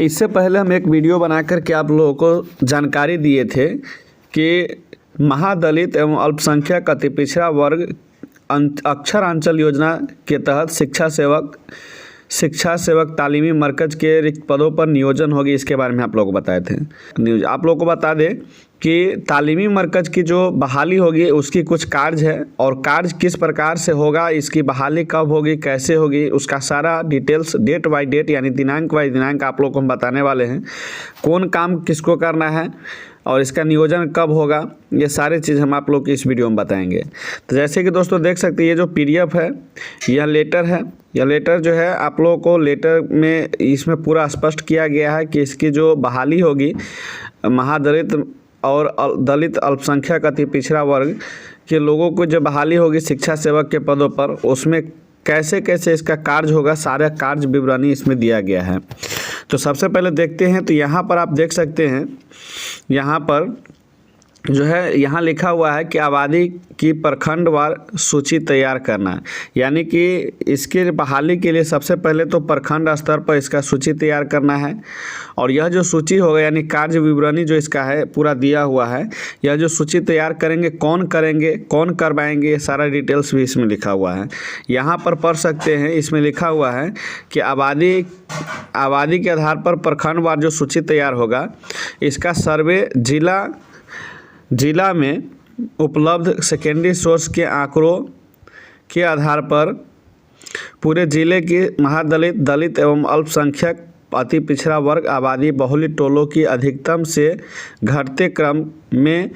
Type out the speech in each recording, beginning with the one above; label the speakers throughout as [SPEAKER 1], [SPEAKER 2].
[SPEAKER 1] इससे पहले हम एक वीडियो बना कर के आप लोगों को जानकारी दिए थे कि महादलित एवं अल्पसंख्यक अति पिछड़ा वर्ग अक्षर अंचल योजना के तहत शिक्षा सेवक तालीमी मरकज़ के रिक्त पदों पर नियोजन होगी। इसके बारे में आप लोगों को बताए थे। आप लोगों को बता दें कि तालीमी मरकज़ की जो बहाली होगी उसकी कुछ कार्य है और कार्य किस प्रकार से होगा, इसकी बहाली कब होगी, कैसे होगी, उसका सारा डिटेल्स डेट बाय डेट यानी दिनांक बाय दिनांक आप लोगों को हम बताने वाले हैं। कौन काम किसको करना है और इसका नियोजन कब होगा, ये सारी चीज़ हम आप लोग की इस वीडियो में बताएंगे। तो जैसे कि दोस्तों देख सकते हैं, ये जो PDF है यह लेटर है। यह लेटर जो है आप लोगों को लेटर में इसमें पूरा स्पष्ट किया गया है कि इसकी जो बहाली होगी महादलित और दलित अल्पसंख्यक अति पिछड़ा वर्ग के लोगों को जो बहाली होगी शिक्षा सेवक के पदों पर, उसमें कैसे कैसे इसका कार्य होगा, सारा कार्य विवरणी इसमें दिया गया है। तो सबसे पहले देखते हैं। तो यहाँ पर आप देख सकते हैं, यहाँ पर जो है यहाँ लिखा हुआ है कि आबादी की प्रखंडवार सूची तैयार करना, यानी कि इसके बहाली के लिए सबसे पहले तो प्रखंड स्तर पर इसका सूची तैयार करना है। और यह जो सूची होगा यानी कार्य विवरणी जो इसका है पूरा दिया हुआ है। यह जो सूची तैयार करेंगे, कौन करवाएंगे, ये सारा डिटेल्स भी इसमें लिखा हुआ है। यहाँ पर पढ़ सकते हैं, इसमें लिखा हुआ है कि आबादी के आधार पर प्रखंडवार जो सूची तैयार होगा, इसका सर्वे जिला में उपलब्ध सेकेंडरी सोर्स के आंकड़ों के आधार पर पूरे जिले की महादलित, दलित एवं अल्पसंख्यक अति पिछड़ा वर्ग आबादी बहुलित टोलों की अधिकतम से घटते क्रम में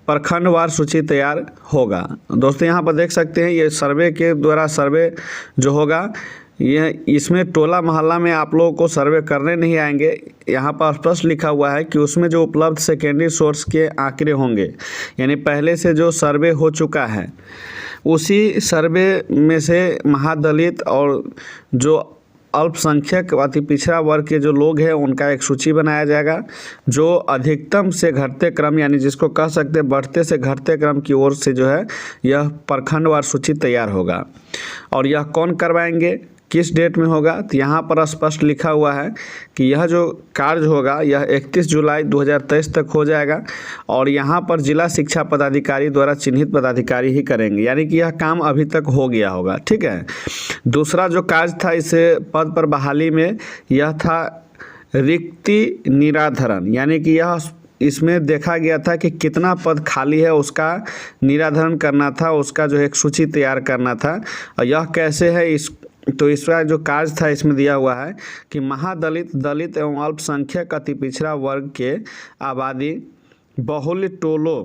[SPEAKER 1] प्रखंडवार सूची तैयार होगा। दोस्तों यहाँ पर देख सकते हैं, ये सर्वे के द्वारा सर्वे जो होगा, यह इसमें टोला मोहल्ला में आप लोगों को सर्वे करने नहीं आएंगे। यहाँ पर स्पष्ट लिखा हुआ है कि उसमें जो उपलब्ध सेकेंडरी सोर्स के आंकड़े होंगे, यानी पहले से जो सर्वे हो चुका है उसी सर्वे में से महादलित और जो अल्पसंख्यक अति पिछड़ा वर्ग के जो लोग हैं उनका एक सूची बनाया जाएगा, जो अधिकतम से घटते क्रम यानी जिसको कह सकते हैं बढ़ते से घटते क्रम की ओर से जो है यह प्रखंडवार सूची तैयार होगा। और यह कौन करवाएंगे, किस डेट में होगा, तो यहाँ पर स्पष्ट लिखा हुआ है कि यह जो कार्य होगा यह 31 जुलाई 2023 तक हो जाएगा। और यहाँ पर जिला शिक्षा पदाधिकारी द्वारा चिन्हित पदाधिकारी ही करेंगे, यानी कि यह काम अभी तक हो गया होगा। ठीक है। दूसरा जो कार्य था इस पद पर बहाली में, यह था रिक्ति निराधरण, यानी कि यह इसमें देखा गया था कि कितना पद खाली है उसका निराधरण करना था, उसका जो एक सूची तैयार करना था। और यह कैसे है, इसका जो कार्य था इसमें दिया हुआ है कि महादलित, दलित एवं अल्पसंख्यक अति पिछड़ा वर्ग के आबादी बहुलित टोलों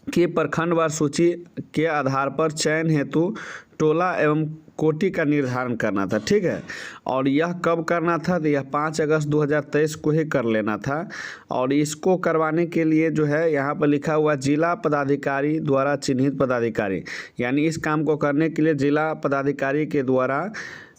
[SPEAKER 1] की प्रखंडवार सूची के आधार पर चयन हेतु टोला एवं कोटि का निर्धारण करना था। ठीक है। और यह कब करना था, तो यह 5 अगस्त 2023 को ही कर लेना था। और इसको करवाने के लिए जो है यहाँ पर लिखा हुआ जिला पदाधिकारी द्वारा चिन्हित पदाधिकारी, यानी इस काम को करने के लिए जिला पदाधिकारी के द्वारा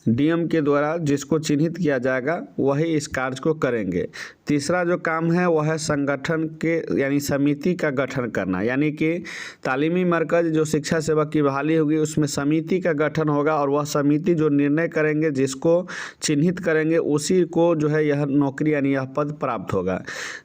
[SPEAKER 1] DM के द्वारा जिसको चिन्हित किया जाएगा वही इस कार्य को करेंगे। तीसरा जो काम है वह है संगठन के यानी समिति का गठन करना, यानी कि तालीमी मरकज़ जो शिक्षा सेवक की बहाली होगी उसमें समिति का गठन होगा और वह समिति जो निर्णय करेंगे, जिसको चिन्हित करेंगे, उसी को जो है यह नौकरी यानी यह पद प्राप्त होगा।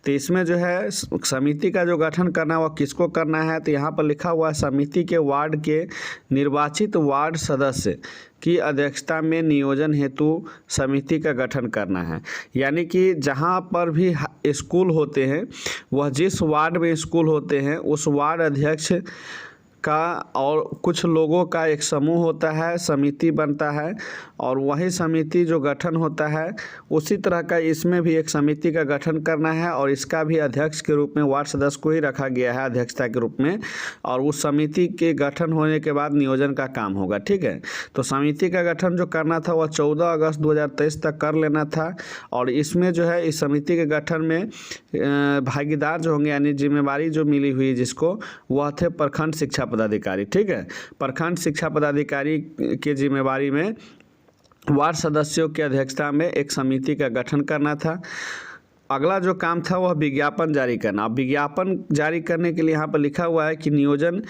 [SPEAKER 1] तो इसमें जो है समिति का जो गठन करना वह किसको करना है, तो यहाँ पर लिखा हुआ है समिति के वार्ड के निर्वाचित वार्ड सदस्य की अध्यक्षता में नियोजन हेतु समिति का गठन करना है। यानी कि जहाँ पर भी स्कूल होते हैं, वह जिस वार्ड में स्कूल होते हैं उस वार्ड अध्यक्ष का और कुछ लोगों का एक समूह होता है, समिति बनता है, और वही समिति जो गठन होता है उसी तरह का इसमें भी एक समिति का गठन करना है। और इसका भी अध्यक्ष के रूप में वार्ड सदस्य को ही रखा गया है अध्यक्षता के रूप में, और उस समिति के गठन होने के बाद नियोजन का काम होगा। ठीक है। तो समिति का गठन जो करना था वह 14 अगस्त 2023 तक कर लेना था। और इसमें जो है इस समिति के गठन में भागीदार जो होंगे यानी जिम्मेवारी जो मिली हुई जिसको, वह थे प्रखंड शिक्षा पदाधिकारी। ठीक है। प्रखंड शिक्षा पदाधिकारी की जिम्मेवारी में वार्ड सदस्यों की अध्यक्षता में एक समिति का गठन करना था। अगला जो काम था वह विज्ञापन जारी करना। अब विज्ञापन जारी करने के लिए यहाँ पर लिखा हुआ है कि नियोजन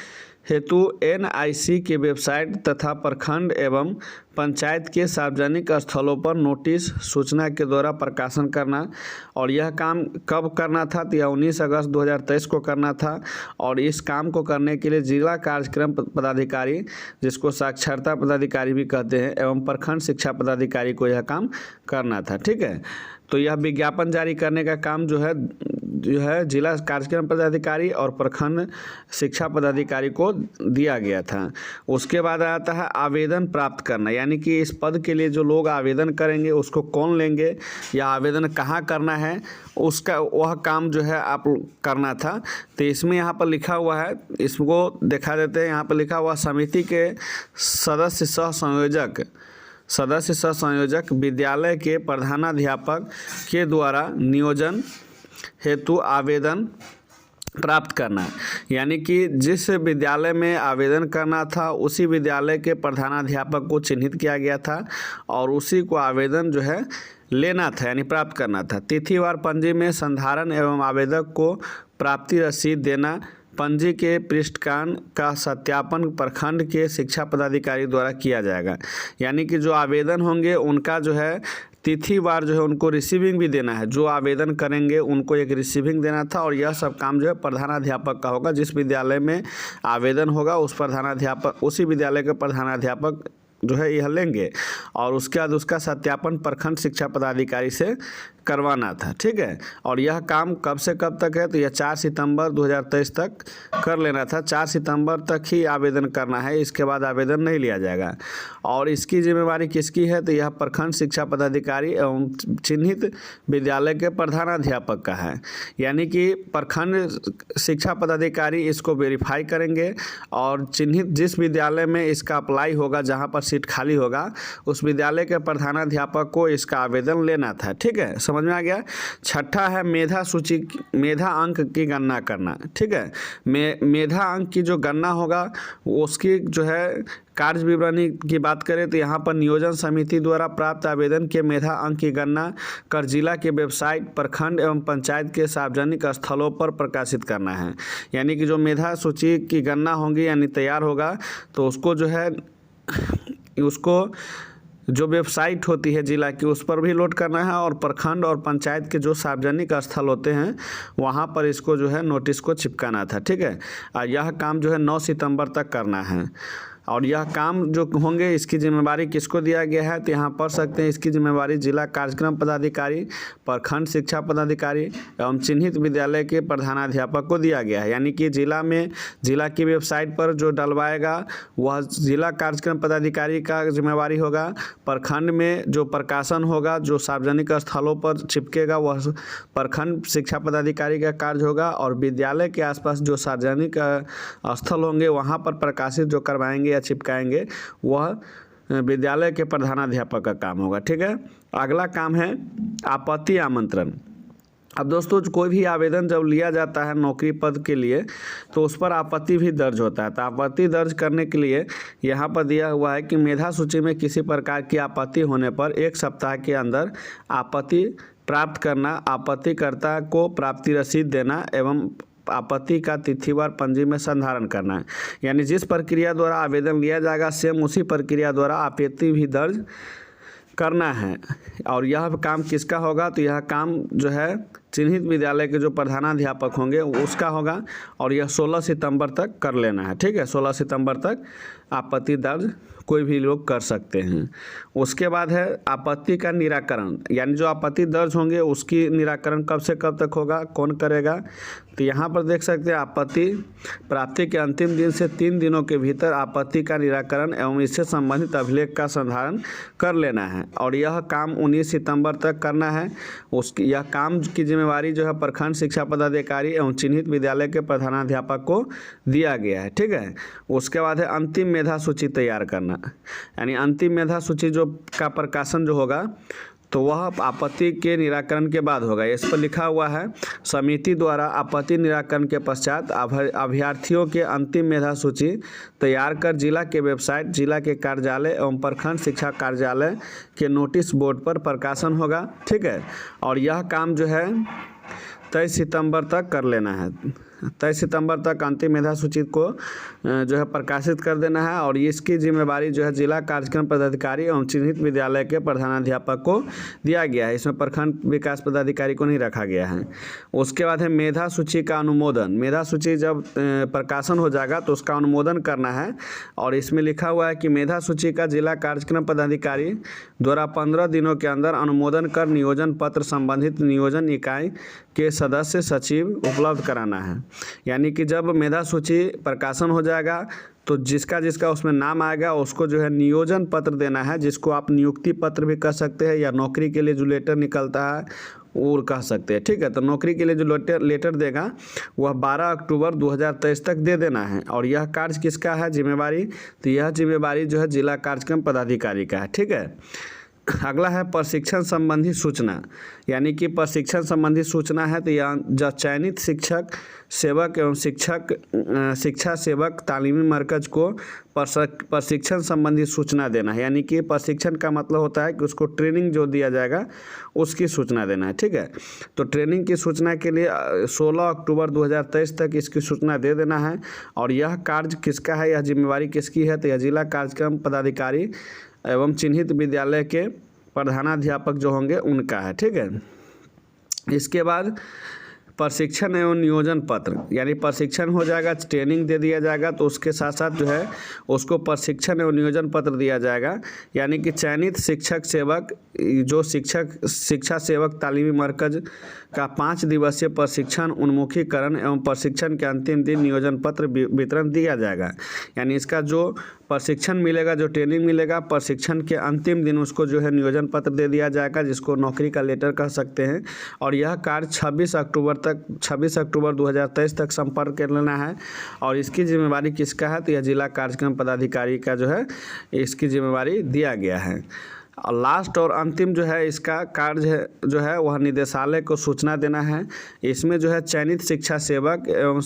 [SPEAKER 1] हेतु NIC की वेबसाइट तथा प्रखंड एवं पंचायत के सार्वजनिक स्थलों पर नोटिस सूचना के द्वारा प्रकाशन करना। और यह काम कब करना था, तो यह 19 अगस्त 2023 को करना था। और इस काम को करने के लिए जिला कार्यक्रम पदाधिकारी, जिसको साक्षरता पदाधिकारी भी कहते हैं, एवं प्रखंड शिक्षा पदाधिकारी को यह काम करना था। ठीक है, तो यह विज्ञापन जारी करने का काम जो है जिला कार्यक्रम पदाधिकारी और प्रखंड शिक्षा पदाधिकारी को दिया गया था। उसके बाद आता है आवेदन प्राप्त करना, यानी कि इस पद के लिए जो लोग आवेदन करेंगे उसको कौन लेंगे या आवेदन कहाँ करना है, उसका वह काम जो है आप करना था। तो इसमें यहाँ पर लिखा हुआ है, इसको दिखा देते हैं। यहाँ पर लिखा हुआ समिति के सदस्य सह संयोजक विद्यालय के प्रधानाध्यापक के द्वारा नियोजन हेतु आवेदन प्राप्त करना। यानी कि जिस विद्यालय में आवेदन करना था उसी विद्यालय के प्रधानाध्यापक को चिन्हित किया गया था और उसी को आवेदन जो है लेना था, यानी प्राप्त करना था। तिथिवार पंजी में संधारण एवं आवेदक को प्राप्ति रसीद देना। पंजी के पृष्ठकान का सत्यापन प्रखंड के शिक्षा पदाधिकारी द्वारा किया जाएगा। यानी कि जो आवेदन होंगे उनका जो है तिथिवार जो है उनको रिसीविंग भी देना है। जो आवेदन करेंगे उनको एक रिसीविंग देना था। और यह सब काम जो है प्रधानाध्यापक का होगा। जिस विद्यालय में आवेदन होगा उसी विद्यालय के प्रधानाध्यापक जो है यह लेंगे और उसके बाद उसका सत्यापन प्रखंड शिक्षा पदाधिकारी से करवाना था। ठीक है, और यह काम कब से कब तक है, तो यह 4 सितंबर 2023 तक कर लेना था। 4 सितंबर तक ही आवेदन करना है, इसके बाद आवेदन नहीं लिया जाएगा। और इसकी जिम्मेवारी किसकी है, तो यह प्रखंड शिक्षा पदाधिकारी एवं चिन्हित विद्यालय के प्रधानाध्यापक का है। यानी कि प्रखंड शिक्षा पदाधिकारी इसको वेरीफाई करेंगे और चिन्हित जिस विद्यालय में इसका अप्लाई होगा, जहाँ पर सीट खाली होगा, उस विद्यालय के प्रधानाध्यापक को इसका आवेदन लेना था। ठीक है, समझ में आ गया। छठा है मेधा अंक की गणना करना। ठीक है, मेधा अंक की जो गणना होगा उसकी जो है कार्य विवरणी की बात करें तो यहाँ पर नियोजन समिति द्वारा प्राप्त आवेदन के मेधा अंक की गणना कर जिला के वेबसाइट प्रखंड एवं पंचायत के सार्वजनिक स्थलों पर प्रकाशित करना है। यानी कि जो मेधा सूची की गणना होगी यानी तैयार होगा तो उसको जो है जो वेबसाइट होती है जिला की उस पर भी लोड करना है और प्रखंड और पंचायत के जो सार्वजनिक स्थल होते हैं वहाँ पर इसको जो है नोटिस को चिपकाना था। ठीक है, यह काम जो है 9 सितंबर तक करना है। और यह काम जो होंगे इसकी जिम्मेवारी किसको दिया गया है, तो यहाँ पढ़ सकते हैं इसकी जिम्मेवारी जिला कार्यक्रम पदाधिकारी, प्रखंड शिक्षा पदाधिकारी एवं चिन्हित विद्यालय के प्रधानाध्यापक को दिया गया है। यानी कि जिला की वेबसाइट पर जो डलवाएगा वह जिला कार्यक्रम पदाधिकारी का जिम्मेवारी होगा। प्रखंड में जो प्रकाशन होगा, जो सार्वजनिक स्थलों पर चिपकेगा, वह प्रखंड शिक्षा पदाधिकारी का कार्य होगा। और विद्यालय के आसपास जो सार्वजनिक स्थल होंगे वहाँ पर प्रकाशित जो करवाएंगे या चिपकाएंगे वह विद्यालय के प्रधानाध्यापक का काम होगा। ठीक है, अगला काम है आपत्ति आमंत्रण। अब दोस्तों कोई भी आवेदन जब लिया जाता है नौकरी पद के लिए तो उस पर आपत्ति भी दर्ज होता है। तो आपत्ति दर्ज करने के लिए यहाँ पर दिया हुआ है कि मेधा सूची में किसी प्रकार की आपत्ति होने पर 1 सप्ताह के अंदर आपत्ति प्राप्त करना, आपत्तिकर्ता को प्राप्ति रसीद देना एवं आपत्ति का तिथिवार पंजी में संधारण करना है। यानी जिस प्रक्रिया द्वारा आवेदन लिया जाएगा सेम उसी प्रक्रिया द्वारा आपत्ति भी दर्ज करना है। और यह काम किसका होगा, तो यह काम जो है चिन्हित विद्यालय के जो प्रधानाध्यापक होंगे उसका होगा। और यह 16 सितंबर तक कर लेना है। ठीक है, 16 सितंबर तक आपत्ति दर्ज कोई भी लोग कर सकते हैं। उसके बाद है आपत्ति का निराकरण, यानी जो आपत्ति दर्ज होंगे उसकी निराकरण कब से कब तक होगा, कौन करेगा। तो यहाँ पर देख सकते हैं आपत्ति प्राप्ति के अंतिम दिन से 3 दिनों के भीतर आपत्ति का निराकरण एवं इससे संबंधित अभिलेख का संधारण कर लेना है। और यह काम 19 सितंबर तक करना है। यह काम की जिम्मेवारी जो है प्रखंड शिक्षा पदाधिकारी एवं चिन्हित विद्यालय के प्रधानाध्यापक को दिया गया है। ठीक है, उसके बाद है अंतिम मेधा सूची तैयार करना। यानी अंतिम मेधा सूची जो का प्रकाशन जो होगा तो वह आपत्ति के निराकरण के बाद होगा। इस पर लिखा हुआ है समिति द्वारा आपत्ति निराकरण के पश्चात अभ्यर्थियों के अंतिम मेधा सूची तैयार कर जिला के वेबसाइट, जिला के कार्यालय एवं प्रखंड शिक्षा कार्यालय के नोटिस बोर्ड पर प्रकाशन होगा। ठीक है, और यह काम जो है 23 सितंबर तक कर लेना है। 23 सितंबर तक अंतिम मेधा सूची को जो है प्रकाशित कर देना है और इसकी जिम्मेवारी जो है जिला कार्यक्रम पदाधिकारी एवं चिन्हित विद्यालय के प्रधानाध्यापक को दिया गया है। इसमें प्रखंड विकास पदाधिकारी को नहीं रखा गया है। उसके बाद है मेधा सूची का अनुमोदन। मेधा सूची जब प्रकाशन हो जाएगा तो उसका अनुमोदन करना है और इसमें लिखा हुआ है कि मेधा सूची का जिला कार्यक्रम पदाधिकारी द्वारा 15 दिनों के अंदर अनुमोदन कर नियोजन पत्र संबंधित नियोजन इकाई के सदस्य सचिव उपलब्ध कराना है। यानी कि जब मेधा सूची प्रकाशन हो जाएगा तो जिसका जिसका उसमें नाम आएगा उसको जो है नियोजन पत्र देना है, जिसको आप नियुक्ति पत्र भी कह सकते हैं या नौकरी के लिए जो लेटर निकलता है वो कह सकते हैं। ठीक है, तो नौकरी के लिए जो लेटर देगा वह 12 अक्टूबर 2023 तक दे देना है। और यह कार्य किसका है जिम्मेवारी, तो यह जिम्मेवारी जो है जिला कार्यक्रम पदाधिकारी का है। ठीक है, अगला है प्रशिक्षण संबंधी सूचना। यानी कि प्रशिक्षण संबंधी सूचना है तो यह जब चयनित शिक्षक सेवक एवं शिक्षा सेवक तालीमी मरकज को प्रशिक्षण संबंधी सूचना देना है। यानी कि प्रशिक्षण का मतलब होता है कि उसको ट्रेनिंग जो दिया जाएगा उसकी सूचना देना है। ठीक है, तो ट्रेनिंग की सूचना के लिए 16 अक्टूबर 2023 तक इसकी सूचना दे देना है। और यह कार्य किसका है, यह जिम्मेवारी किसकी है, तो यह जिला कार्यक्रम पदाधिकारी एवं चिन्हित विद्यालय के प्रधानाध्यापक जो होंगे उनका है। ठीक है, इसके बाद प्रशिक्षण एवं नियोजन पत्र, यानी प्रशिक्षण हो जाएगा, ट्रेनिंग दे दिया जाएगा तो उसके साथ साथ जो है उसको प्रशिक्षण एवं नियोजन पत्र दिया जाएगा। यानी कि चयनित शिक्षक सेवक जो शिक्षा सेवक तालीमी मरकज का 5 दिवसीय प्रशिक्षण उन्मुखीकरण एवं प्रशिक्षण के अंतिम दिन नियोजन पत्र वितरण दिया जाएगा। यानी इसका जो प्रशिक्षण मिलेगा, जो ट्रेनिंग मिलेगा, प्रशिक्षण के अंतिम दिन उसको जो है नियोजन पत्र दे दिया जाएगा, जिसको नौकरी का लेटर कह सकते हैं। और यह कार्य 26 अक्टूबर 2023 तक संपर्क कर लेना है। और इसकी जिम्मेवारी किसका है, तो यह जिला कार्यक्रम पदाधिकारी का जो है इसकी जिम्मेवारी दिया गया है। और लास्ट और अंतिम जो है इसका कार्य जो है वह निदेशालय को सूचना देना है। इसमें जो है चयनित शिक्षा सेवक एवं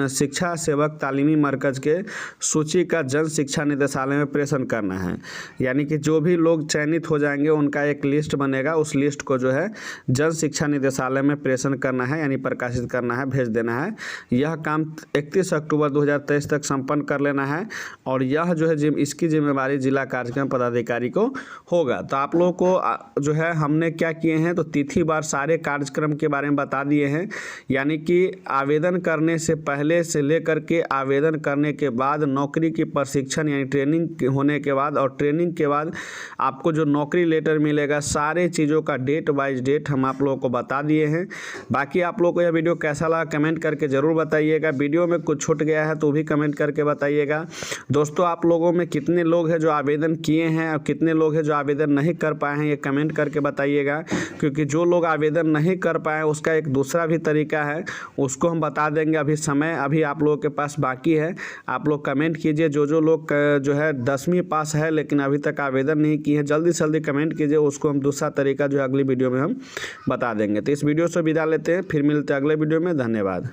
[SPEAKER 1] शिक्षा सेवक तालीमी मरकज के सूची का जन शिक्षा निदेशालय में प्रेषण करना है। यानी कि जो भी लोग चयनित हो जाएंगे उनका एक लिस्ट बनेगा, उस लिस्ट को जो है जन शिक्षा निदेशालय में प्रेषण करना है, यानी प्रकाशित करना है, भेज देना है। यह काम 31 अक्टूबर 2023 तक संपन्न कर लेना है। और यह जो है इसकी जिम्मेवारी जिला कार्यक्रम पदाधिकारी को होगा। तो आप लोगों को जो है हमने क्या किए हैं, तो तिथि बार सारे कार्यक्रम के बारे में बता दिए हैं। यानी कि आवेदन करने से पहले से लेकर के आवेदन करने के बाद नौकरी की प्रशिक्षण यानी ट्रेनिंग होने के बाद और ट्रेनिंग के बाद आपको जो नौकरी लेटर मिलेगा, सारे चीज़ों का डेट वाइज डेट हम आप लोगों को बता दिए हैं। बाकी आप लोगों को यह वीडियो कैसा लगा कमेंट करके ज़रूर बताइएगा। वीडियो में कुछ छूट गया है तो भी कमेंट करके बताइएगा। दोस्तों, आप लोगों में कितने लोग हैं जो आवेदन किए हैं और कितने लोग हैं जो आवेदन नहीं कर पाए हैं, ये कमेंट करके बताइएगा। क्योंकि जो लोग आवेदन नहीं कर पाए उसका एक दूसरा भी तरीका है, उसको हम बता देंगे। अभी आप लोगों के पास बाकी है। आप लोग कमेंट कीजिए, जो लोग जो है 10वीं पास है लेकिन अभी तक आवेदन नहीं किए हैं, जल्दी से जल्दी कमेंट कीजिए, उसको हम दूसरा तरीका जो है अगली वीडियो में हम बता देंगे। तो इस वीडियो से विदा लेते हैं, फिर मिलते हैं अगले वीडियो में। धन्यवाद।